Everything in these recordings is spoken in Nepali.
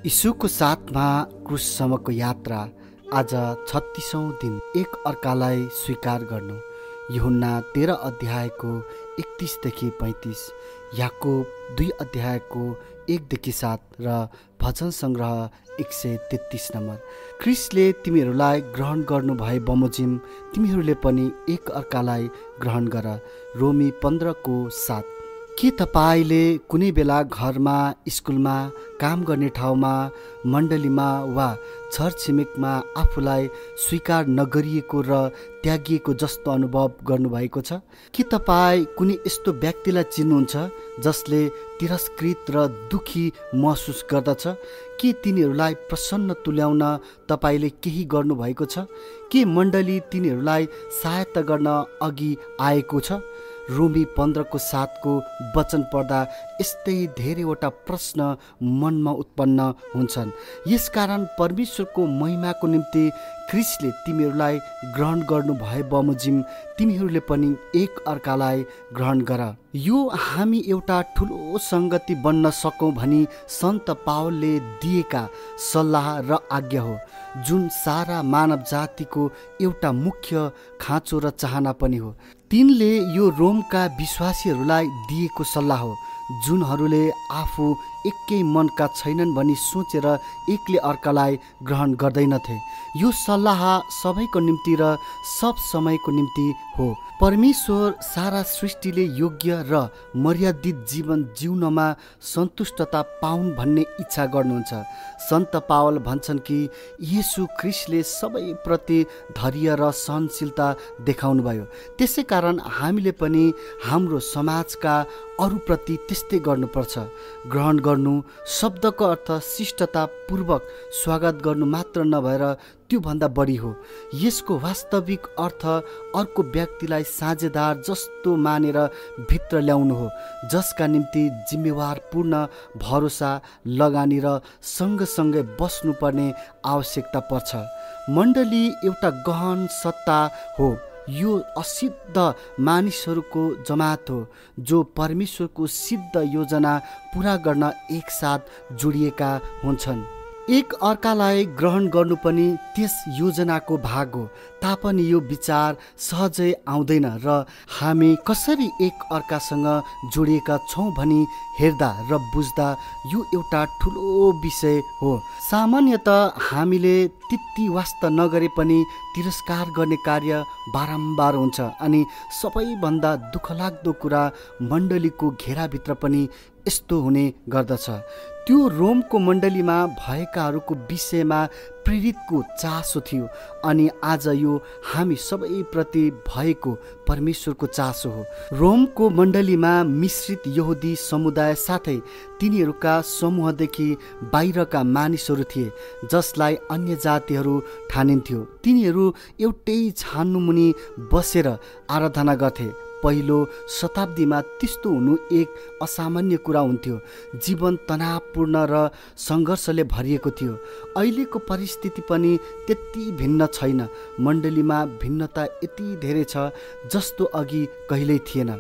यीशुको साथमा क्रुससम्मको यात्रा आज 36औं दिन। एक अर्कालाई स्वीकार गर्नु। यूहन्ना 13 अध्यायको 31 देखि 35, याकोब 2 अध्यायको 1 देखि 7 र भजन सङ्ग्रह 133 नम्बर। क्रिस्टले तिमीहरूलाई ग्रहण गर्नु भए बमोजिम तिमीहरूले पनि एक अर्कालाई ग्रहण गर। रोमी 15को 7। के तपाईँले कुनै बेला घरमा, स्कुलमा, काम गर्ने ठाउँमा, मण्डलीमा वा छरछिमेकमा आफूलाई स्वीकार नगरिएको र त्यागिएको जस्तो अनुभव गर्नुभएको छ? के तपाईँ कुनै यस्तो व्यक्तिलाई चिन्नुहुन्छ जसले तिरस्कृत र दुखी महसुस गर्दछ? के तिनीहरूलाई प्रसन्न तुल्याउन तपाईँले केही गर्नुभएको छ? के मण्डली तिनीहरूलाई सहायता गर्न अघि आएको छ? रोमी 15को 7को वचन पढ्दा यस्तै धेरैवटा प्रश्न मनमा उत्पन्न हुन्छन्। यसकारण परमेश्वरको महिमाको निम्ति क्रिस्टले तिमीहरूलाई ग्रहण गर्नु भए बमोजिम तिमीहरूले पनि एक अर्कालाई ग्रहण गर। यो हामी एउटा ठुलो सङ्गति बन्न सकौँ भनी सन्त पावलले दिएका सल्लाह र आज्ञा हो, जुन सारा मानव जातिको एउटा मुख्य खाँचो र चाहना पनि हो। तिनले यो रोमका विश्वासीहरूलाई दिएको सल्लाह हो, जुनहरूले आफू एकै मनका छैनन् भनी सोचेर एकले अर्कालाई ग्रहण गर्दैनथे। यो सल्लाह सबैको निम्ति र सब समयको निम्ति हो। परमेश्वर सारा सृष्टिले योग्य र मर्यादित जीवन जिउनमा सन्तुष्टता पाउन् भन्ने इच्छा गर्नुहुन्छ। सन्त पावल भन्छन् कि येशू ख्रिस्टले सबैप्रति धैर्य र सहनशीलता देखाउनु भयो। त्यसै कारण हामीले पनि हाम्रो समाजका अरूप्रति त्यस्तै गर्नुपर्छ। ग्रहण गर्नु शब्दको अर्थ शिष्टतापूर्वक स्वागत गर्नु मात्र नभएर त्योभन्दा बढी हो। यसको वास्तविक अर्थ अर्को व्यक्तिलाई साझेदार जस्तो मानेर भित्र ल्याउनु हो, जसका निम्ति जिम्मेवारपूर्ण भरोसा, लगानी र सँगसँगै बस्नुपर्ने आवश्यकता पर्छ। मण्डली एउटा गहन सत्ता हो। यो असिद्ध मानिसहरूको जमात हो, जो परमेश्वरको सिद्ध योजना पुरा गर्न एकसाथ जोडिएका हुन्छन्। एक अर्कालाई ग्रहण गर्नु पनि त्यस योजनाको भाग हो। तापनि यो विचार सहजै आउँदैन र हामी कसरी एक अर्कासँग जोडिएका छौँ भनी हेर्दा र बुझ्दा यो एउटा ठुलो विषय हो। सामान्यतः हामीले तित्ती वास्ता नगरे पनि तिरस्कार गर्ने कार्य बारम्बार हुन्छ, अनि सबैभन्दा दुःखलाग्दो कुरा मण्डलीको घेराभित्र पनि यस्तो हुने गर्दछ। त्यो रोमको मण्डलीमा भएकाहरूको विषयमा प्रेरितको चासो थियो, अनि आज यो हामी सबैप्रति भएको परमेश्वरको चासो हो। रोमको मण्डलीमा मिश्रित यहुदी समुदाय साथै तिनीहरूका समूहदेखि बाहिरका मानिसहरू थिए, जसलाई अन्य जातिहरू ठानिन्थ्यो। तिनीहरू एउटै छान्मुनि बसेर आराधना गर्थे। पहिलो शताब्दीमा त्यस्तो हुनु एक असामान्य कुरा हुन्थ्यो। जीवन तनावपूर्ण र सङ्घर्षले भरिएको थियो। अहिलेको परिस्थिति पनि त्यति भिन्न छैन। मण्डलीमा भिन्नता यति धेरै छ जस्तो अघि कहिल्यै थिएन।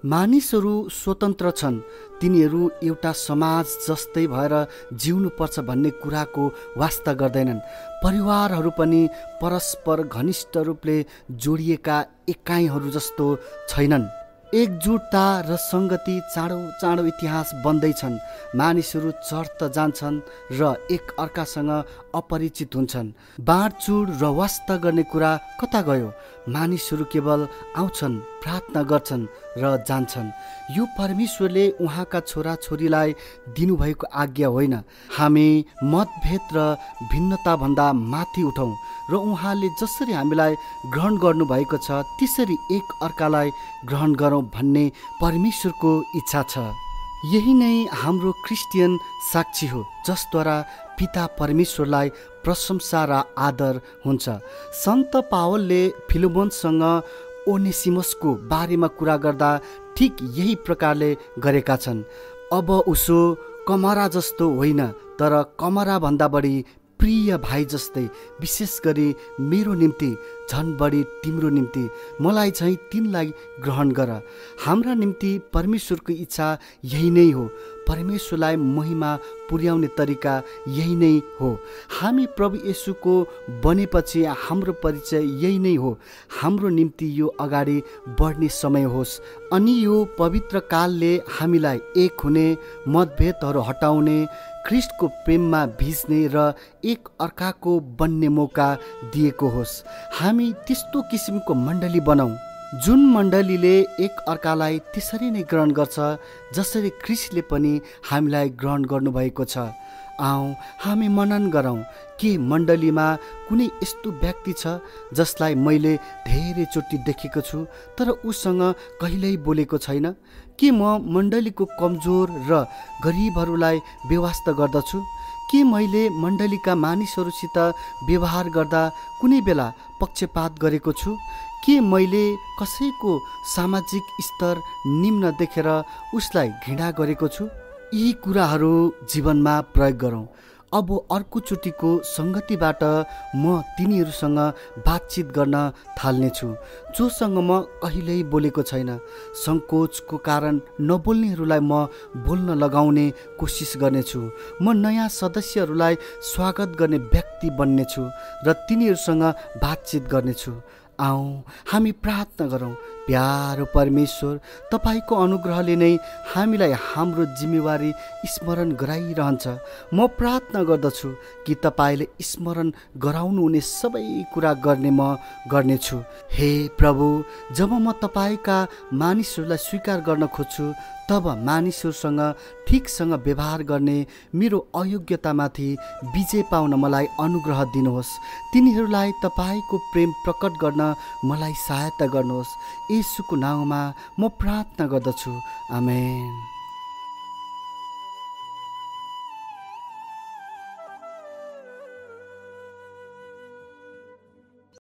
मानिसहरू स्वतन्त्र छन्। तिनीहरू एउटा समाज जस्तै भएर जिउनुपर्छ भन्ने कुराको वास्ता गर्दैनन्। परिवारहरू पनि परस्पर घनिष्ठ रूपले जोडिएका एकाइहरू जस्तो छैनन्। एकजुटता र सङ्गति चाँडो चाँडो इतिहास बन्दैछन्। मानिसहरू चर्च जान्छन् र एक अर्कासँग अपरिचित हुन्छन्। बाँडचुड र वास्ता गर्ने कुरा कता गयो? मानिसहरू केवल आउँछन्, प्रार्थना गर्छन् र जान्छन्। यो परमेश्वरले उहाँका छोराछोरीलाई दिनुभएको आज्ञा होइन। हामी मतभेद र भिन्नताभन्दा माथि उठौँ र उहाँले जसरी हामीलाई ग्रहण गर्नुभएको छ त्यसरी एक अर्कालाई ग्रहण गरौँ भन्ने परमेश्वरको इच्छा छ। यही नै हाम्रो क्रिस्चियन साक्षी हो, जसद्वारा पिता परमेश्वरलाई प्रशंसा र आदर हुन्छ। सन्त पावलले फिलोमोनसँग ओनेसिमसको बारेमा कुरा गर्दा ठिक यही प्रकारले गरेका छन्। अब उसो कमरा जस्तो होइन, तर कमरा भन्दा बढी प्रिय भाइ जस्तै, विशेष गरी मेरो निम्ति, झन् बढी तिम्रो निम्ति, मलाई चाहिँ तिनलाई ग्रहण गर। हाम्रा निम्ति परमेश्वरको इच्छा यही नै हो। परमेश्वरलाई महिमा पुर्याउने तरिका यही नै हो। हामी प्रभु येशूको बनेपछि हाम्रो परिचय यही नै हो। हाम्रो निम्ति यो अगाडि बढ्ने समय होस् अनि यो पवित्र कालले हामीलाई एक हुने, मतभेदहरू हटाउने, ख्रिस्टको प्रेममा भिज्ने र एक अर्काको बन्ने मौका दिएको होस्। हामी त्यस्तो किसिमको मण्डली बनाऊ जुन मण्डलीले एक अर्कालाई त्यसरी नै ग्रहण गर्छ जसरी ख्रिस्टले पनि हामीलाई ग्रहण गर्नुभएको छ। आऊ हामी मनन गरौँ के मण्डलीमा कुनै यस्तो व्यक्ति छ जसलाई मैले धेरैचोटि देखेको छु तर उसँग कहिल्यै बोलेको छैन? के म मण्डलीको कमजोर र गरिबहरूलाई बेवास्ता गर्दछु? के मैले मण्डलीका मानिसहरूसित व्यवहार गर्दा कुनै बेला पक्षपात गरेको छु? के मैले कसैको सामाजिक स्तर निम्न देखेर उसलाई घृणा गरेको छु? यी कुराहरू जीवनमा प्रयोग गरौँ। अब अर्कोचोटिको सङ्गतिबाट म तिनीहरूसँग बातचित गर्न थाल्नेछु जोसँग म कहिल्यै बोलेको छैन। सङ्कोचको कारण नबोल्नेहरूलाई म बोल्न लगाउने कोसिस गर्नेछु। म नयाँ सदस्यहरूलाई स्वागत गर्ने व्यक्ति बन्नेछु र तिनीहरूसँग बातचित गर्नेछु। आऊ हामी प्रार्थना गरौँ। प्यारो परमेश्वर, तपाईँको अनुग्रहले नै हामीलाई हाम्रो जिम्मेवारी स्मरण गराइरहन्छ। म प्रार्थना गर्दछु कि तपाईँले स्मरण गराउनुहुने सबै कुरा गर्ने म गर्नेछु। हे प्रभु, जब म तपाईँका मानिसहरूलाई स्वीकार गर्न खोज्छु तब मानिसहरूसँग ठिकसँग व्यवहार गर्ने मेरो अयोग्यतामाथि विजय पाउन मलाई अनुग्रह दिनुहोस्। तिनीहरूलाई तपाईँको प्रेम प्रकट गर्न मलाई सहायता गर्नुहोस्। येशूको नाउँमा म प्रार्थना गर्दछु। आमेन।